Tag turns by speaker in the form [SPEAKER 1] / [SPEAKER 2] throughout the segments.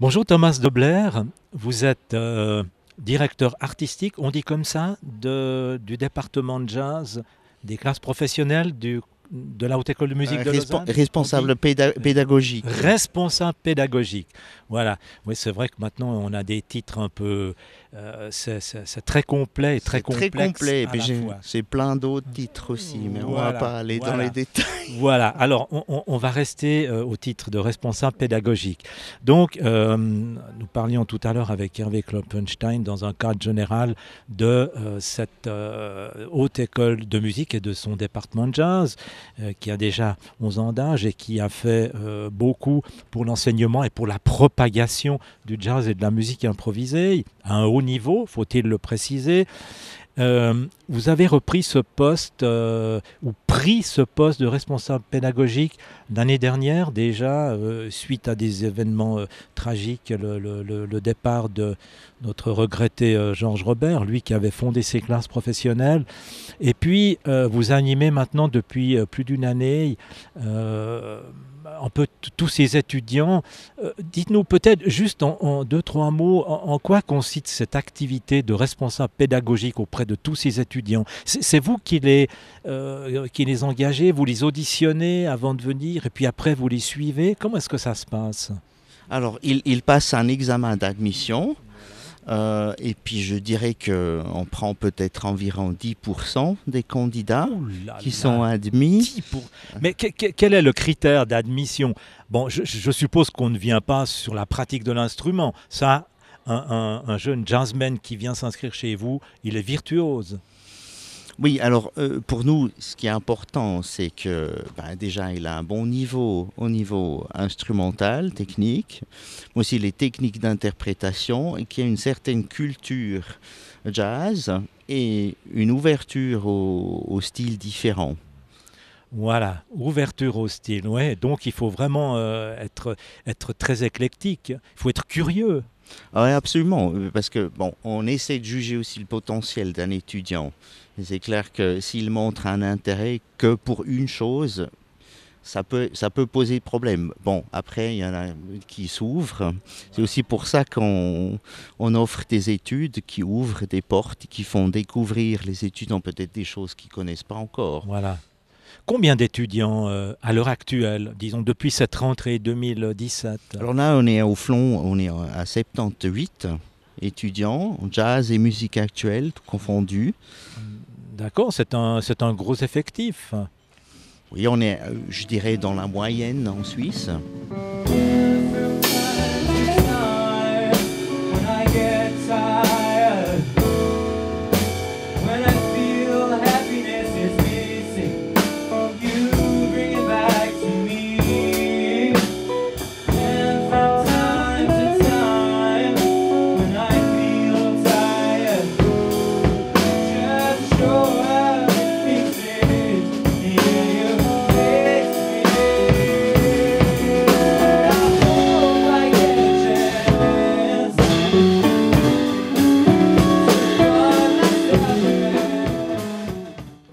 [SPEAKER 1] Bonjour Thomas Dobler, vous êtes directeur artistique, on dit comme ça, du département de jazz des classes professionnelles de la Haute École de musique de Lausanne, on dit
[SPEAKER 2] Responsable pédagogique.
[SPEAKER 1] responsable pédagogique. Voilà, oui c'est vrai que maintenant on a des titres un peu, c'est très complet et très
[SPEAKER 2] C'est très
[SPEAKER 1] complexe
[SPEAKER 2] complet. Et
[SPEAKER 1] à
[SPEAKER 2] puis
[SPEAKER 1] la fois.
[SPEAKER 2] j'ai plein d'autres titres aussi, mais on va
[SPEAKER 1] Voilà,
[SPEAKER 2] pas aller dans les
[SPEAKER 1] voilà.
[SPEAKER 2] détails.
[SPEAKER 1] Voilà, alors on va rester au titre de responsable pédagogique. Donc, nous parlions tout à l'heure avec Hervé Kloppenstein dans un cadre général de cette haute école de musique et de son département de jazz, qui a déjà 11 ans d'âge et qui a fait beaucoup pour l'enseignement et pour la propagation du jazz et de la musique improvisée, à un haut niveau, faut-il le préciser. Vous avez repris ce poste ou pris ce poste de responsable pédagogique l'année dernière déjà, suite à des événements tragiques, le départ de notre regretté Georges Robert, lui qui avait fondé ces classes professionnelles. Et puis, vous animez maintenant depuis plus d'une année un peu tous ces étudiants. Dites-nous peut-être juste en deux, trois mots, en quoi consiste cette activité de responsable pédagogique auprès de tous ces étudiants. C'est vous qui les engagez, vous les auditionnez avant de venir et puis après vous les suivez. Comment est-ce que ça se passe?
[SPEAKER 2] Alors, il passe un examen d'admission. Et puis je dirais qu'on prend peut-être environ 10% des candidats
[SPEAKER 1] Oh là
[SPEAKER 2] qui sont
[SPEAKER 1] là,
[SPEAKER 2] admis.
[SPEAKER 1] 10 pour... Mais quel est le critère d'admission? Bon, je suppose qu'on ne vient pas sur la pratique de l'instrument. Ça, un jeune jazzman qui vient s'inscrire chez vous, il est virtuose.
[SPEAKER 2] Oui, alors pour nous, ce qui est important, c'est que déjà, il a un bon niveau au niveau instrumental, technique, mais aussi les techniques d'interprétation, et qu'il y a une certaine culture jazz et une ouverture au style différent.
[SPEAKER 1] Voilà, ouverture au style. Ouais, donc il faut vraiment être très éclectique. Il faut être curieux.
[SPEAKER 2] Ah ouais, absolument, parce que bon, on essaie de juger aussi le potentiel d'un étudiant. Et c'est clair que s'il montre un intérêt que pour une chose, ça peut poser problème. Bon, après, il y en a qui s'ouvrent. C'est aussi pour ça on offre des études qui ouvrent des portes, qui font découvrir les étudiants peut-être des choses qu'ils connaissent pas encore.
[SPEAKER 1] Voilà. Combien d'étudiants à l'heure actuelle, disons depuis cette rentrée 2017?
[SPEAKER 2] Alors là, on est au Flon, on est à 78 étudiants, jazz et musique actuelle, tout confondu.
[SPEAKER 1] D'accord, c'est un gros effectif.
[SPEAKER 2] Oui, on est, je dirais, dans la moyenne en Suisse.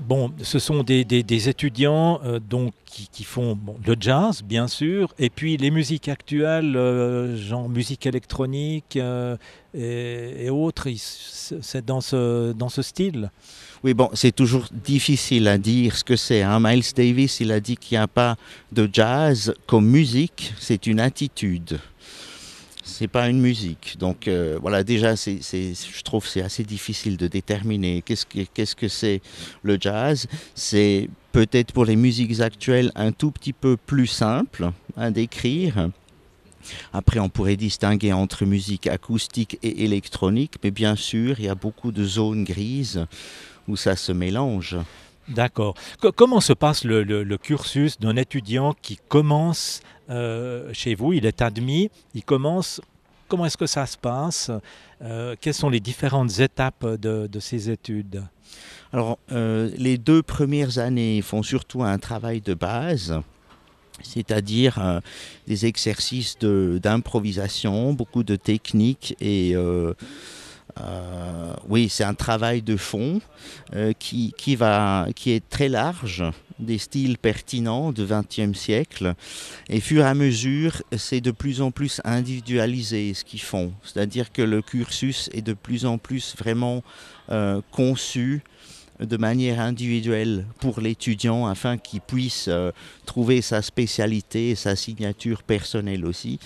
[SPEAKER 1] Bon, ce sont des étudiants donc, qui font bon, le jazz, bien sûr, et puis les musiques actuelles, genre musique électronique et autres, c'est dans ce style.
[SPEAKER 2] Oui, bon, c'est toujours difficile à dire ce que c'est, hein. Miles Davis, il a dit qu'il n'y a pas de jazz comme musique, c'est une attitude. C'est pas une musique. Donc voilà, déjà, je trouve que c'est assez difficile de déterminer qu'est-ce que c'est le jazz. C'est peut-être pour les musiques actuelles un tout petit peu plus simple à décrire. Après, on pourrait distinguer entre musique acoustique et électronique, mais bien sûr, il y a beaucoup de zones grises où ça se mélange.
[SPEAKER 1] D'accord. Comment se passe le cursus d'un étudiant qui commence chez vous? Il est admis, il commence. Comment est-ce que ça se passe? Quelles sont les différentes étapes de ces études?
[SPEAKER 2] Alors, les 2 premières années font surtout un travail de base, c'est-à-dire des exercices d'improvisation, beaucoup de techniques et oui, c'est un travail de fond qui est très large, des styles pertinents du XXe siècle. Et fur et à mesure, c'est de plus en plus individualisé ce qu'ils font. C'est-à-dire que le cursus est de plus en plus vraiment conçu de manière individuelle pour l'étudiant afin qu'il puisse trouver sa spécialité, sa signature personnelle aussi.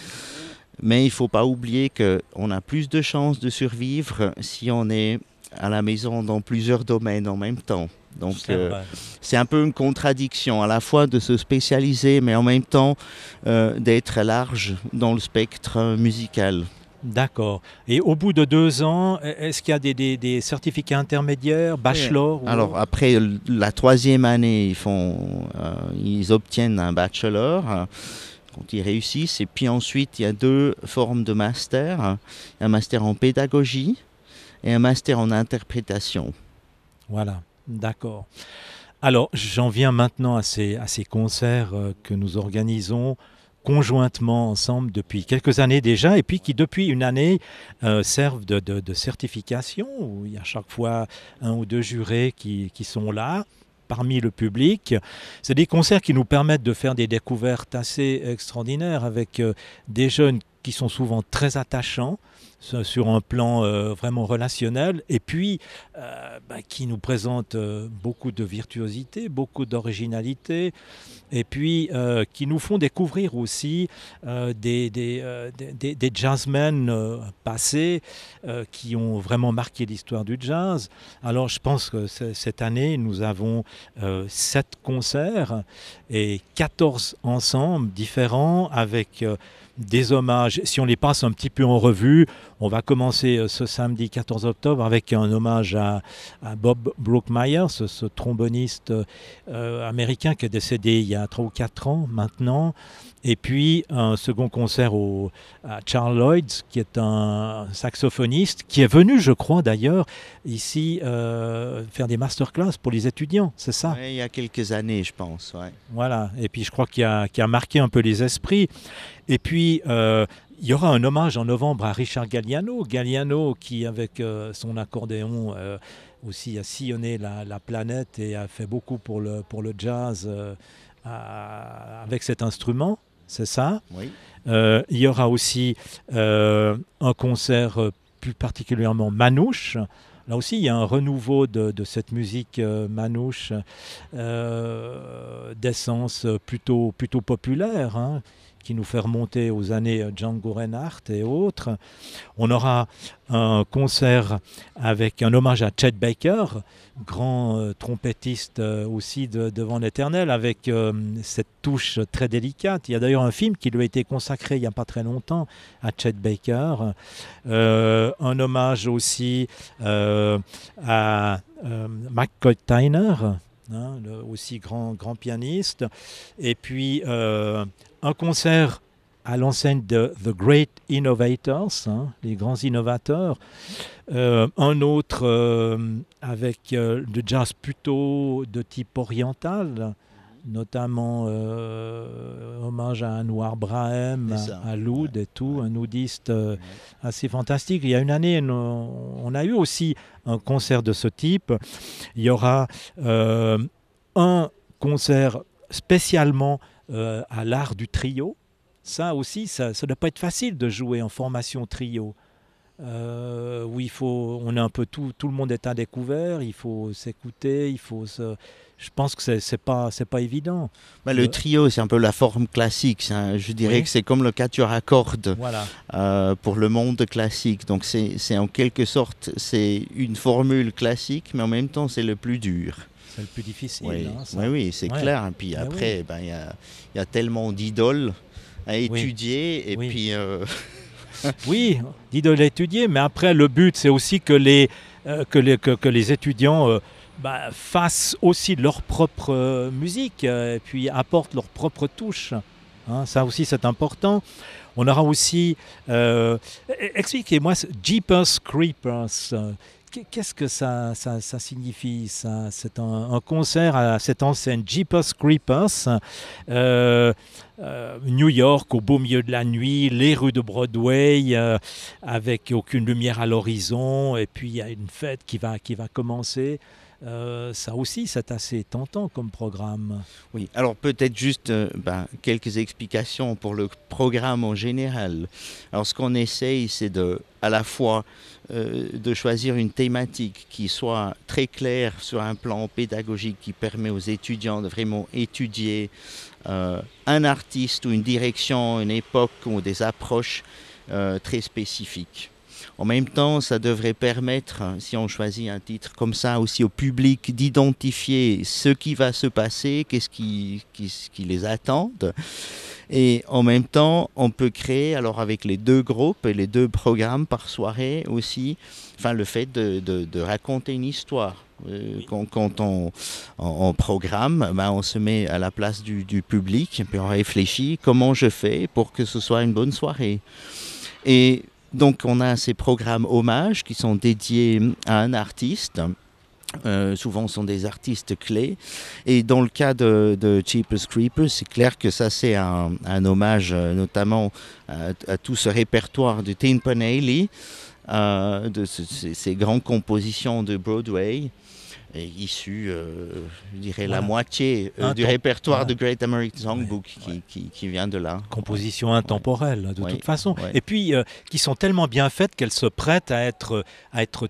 [SPEAKER 2] Mais il ne faut pas oublier qu'on a plus de chances de survivre si on est à la maison dans plusieurs domaines en même temps. Donc c'est un peu une contradiction à la fois de se spécialiser mais en même temps d'être large dans le spectre musical.
[SPEAKER 1] D'accord. Et au bout de 2 ans, est-ce qu'il y a des certificats intermédiaires, bachelor ou...
[SPEAKER 2] Alors après la 3e année, ils obtiennent un bachelor quand ils réussissent. Et puis ensuite, il y a 2 formes de master. Un master en pédagogie et un master en interprétation.
[SPEAKER 1] Voilà, d'accord. Alors, j'en viens maintenant à ces concerts que nous organisons conjointement ensemble depuis quelques années déjà, et puis qui depuis une année servent de certification, où il y a chaque fois 1 ou 2 jurés qui sont là, parmi le public. C'est des concerts qui nous permettent de faire des découvertes assez extraordinaires avec des jeunes qui sont souvent très attachants sur un plan vraiment relationnel, et puis qui nous présentent beaucoup de virtuosité, beaucoup d'originalité, et puis qui nous font découvrir aussi des jazzmen passés qui ont vraiment marqué l'histoire du jazz. Alors je pense que cette année, nous avons 7 concerts et 14 ensembles différents avec des hommages. Si on les passe un petit peu en revue, on va commencer ce samedi 14 octobre avec un hommage à Bob Brookmeyer, ce tromboniste américain qui est décédé il y a 3 ou 4 ans maintenant. Et puis un second concert à Charles Lloyd, qui est un saxophoniste, qui est venu, je crois d'ailleurs, ici faire des masterclass pour les étudiants, c'est ça?
[SPEAKER 2] Oui, il y a quelques années, je pense. Ouais.
[SPEAKER 1] Voilà, et puis je crois qu'il a marqué un peu les esprits. Et puis, il y aura un hommage en novembre à Richard Galliano. Galliano qui, avec son accordéon, aussi a sillonné la planète et a fait beaucoup pour le jazz avec cet instrument, c'est ça?
[SPEAKER 2] Oui.
[SPEAKER 1] Il y aura aussi un concert plus particulièrement manouche. Là aussi, il y a un renouveau de cette musique manouche d'essence plutôt populaire, hein, qui nous fait remonter aux années Django Reinhardt et autres. On aura un concert avec un hommage à Chet Baker, grand trompettiste aussi devant l'éternel, avec cette touche très délicate. Il y a d'ailleurs un film qui lui a été consacré il n'y a pas très longtemps à Chet Baker. Un hommage aussi à McCoy Tyner, hein, aussi grand pianiste. Et puis un concert à l'enseigne de The Great Innovators, hein, les grands innovateurs. Un autre avec le jazz plutôt de type oriental, notamment hommage à Anwar Brahem, à l'oud et tout, un oudiste assez fantastique. Il y a une année, on a eu aussi un concert de ce type. Il y aura un concert spécialement à l'art du trio. Ça aussi, ça ne doit pas être facile de jouer en formation trio. Où on est un peu tout le monde est à découvert, il faut s'écouter, je pense que c'est pas évident.
[SPEAKER 2] Le trio, c'est un peu la forme classique. Je dirais que c'est comme le quatuor à cordes pour le monde classique. Donc c'est en quelque sorte c'est une formule classique, mais en même temps c'est le plus dur.
[SPEAKER 1] C'est le plus difficile.
[SPEAKER 2] Oui,
[SPEAKER 1] hein,
[SPEAKER 2] oui, c'est clair. Et puis après, il y a tellement d'idoles à étudier. Et puis...
[SPEAKER 1] Oui, d'idoles à étudier, mais après le but c'est aussi que les étudiants fassent aussi leur propre musique et puis apportent leur propre touche. Hein, ça aussi c'est important. On aura aussi, expliquez-moi, Jeepers Creepers. Qu'est-ce que ça signifie ça? C'est un concert à cette enseigne Jeepers Creepers, New York, au beau milieu de la nuit, les rues de Broadway, avec aucune lumière à l'horizon, et puis il y a une fête qui va commencer ça aussi c'est assez tentant comme programme.
[SPEAKER 2] Oui, alors peut-être juste quelques explications pour le programme en général. Alors ce qu'on essaye, c'est à la fois de choisir une thématique qui soit très claire sur un plan pédagogique qui permet aux étudiants de vraiment étudier un artiste ou une direction, une époque ou des approches très spécifiques. En même temps, ça devrait permettre, si on choisit un titre comme ça, aussi au public d'identifier ce qui va se passer, qu'est-ce qui les attend. Et en même temps, on peut créer, alors avec les 2 groupes et les 2 programmes par soirée aussi, le fait de raconter une histoire. Quand on programme, on se met à la place du public et puis on réfléchit comment je fais pour que ce soit une bonne soirée. Et donc on a ces programmes hommages qui sont dédiés à un artiste. Souvent ce sont des artistes clés. Et dans le cas de Jeepers Creepers, c'est clair que ça c'est un hommage notamment à tout ce répertoire de Tin Pan Alley, de ces grandes compositions de Broadway. Issu, je dirais, la moitié du répertoire de Great American Songbook qui vient de là.
[SPEAKER 1] Composition intemporelle, de toute façon. Et puis, qui sont tellement bien faites qu'elles se prêtent à être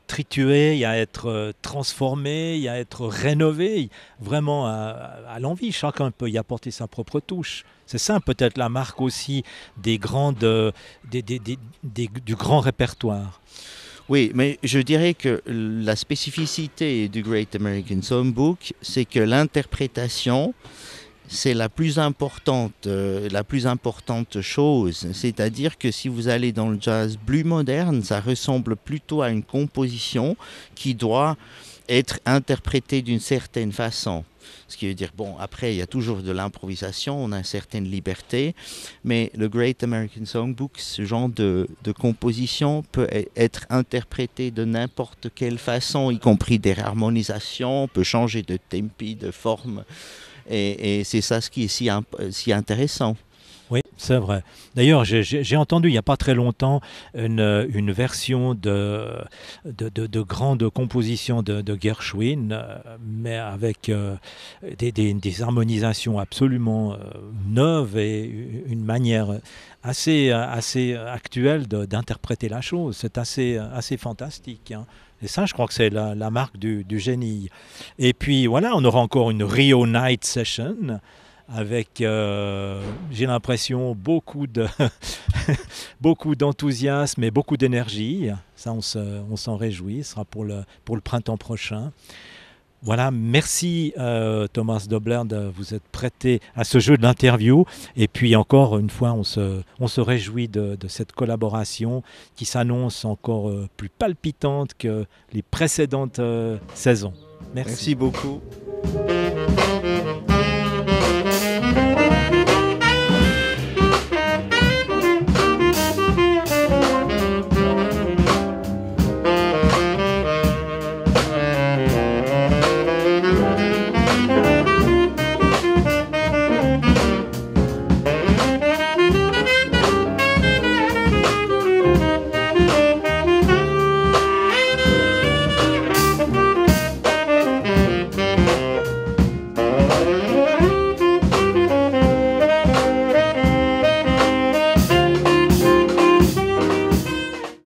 [SPEAKER 1] trituées, à être transformées, à être rénovées, vraiment à l'envie. Chacun peut y apporter sa propre touche. C'est ça peut-être la marque aussi du grand répertoire.
[SPEAKER 2] Oui, mais je dirais que la spécificité du Great American Songbook, c'est que l'interprétation, c'est la plus importante chose. C'est-à-dire que si vous allez dans le jazz plus moderne, ça ressemble plutôt à une composition qui doit être interprétée d'une certaine façon. Ce qui veut dire, après, il y a toujours de l'improvisation, on a une certaine liberté, mais le Great American Songbook, ce genre de composition peut être interprété de n'importe quelle façon, y compris des harmonisations, on peut changer de tempi, de forme, et c'est ça ce qui est si intéressant.
[SPEAKER 1] Oui, c'est vrai. D'ailleurs, j'ai entendu il n'y a pas très longtemps une version de grande composition de Gershwin, mais avec des harmonisations absolument neuves et une manière assez actuelle d'interpréter la chose. C'est assez fantastique, hein. Et ça, je crois que c'est la marque du génie. Et puis voilà, on aura encore une Rio Night Session avec, j'ai l'impression, beaucoup d'enthousiasme et beaucoup d'énergie. Ça, on s'en réjouit. Ce sera pour le printemps prochain. Voilà, merci Thomas Dobler de vous être prêté à ce jeu de l'interview. Et puis encore une fois, on se réjouit de cette collaboration qui s'annonce encore plus palpitante que les précédentes saisons. Merci
[SPEAKER 2] Merci beaucoup.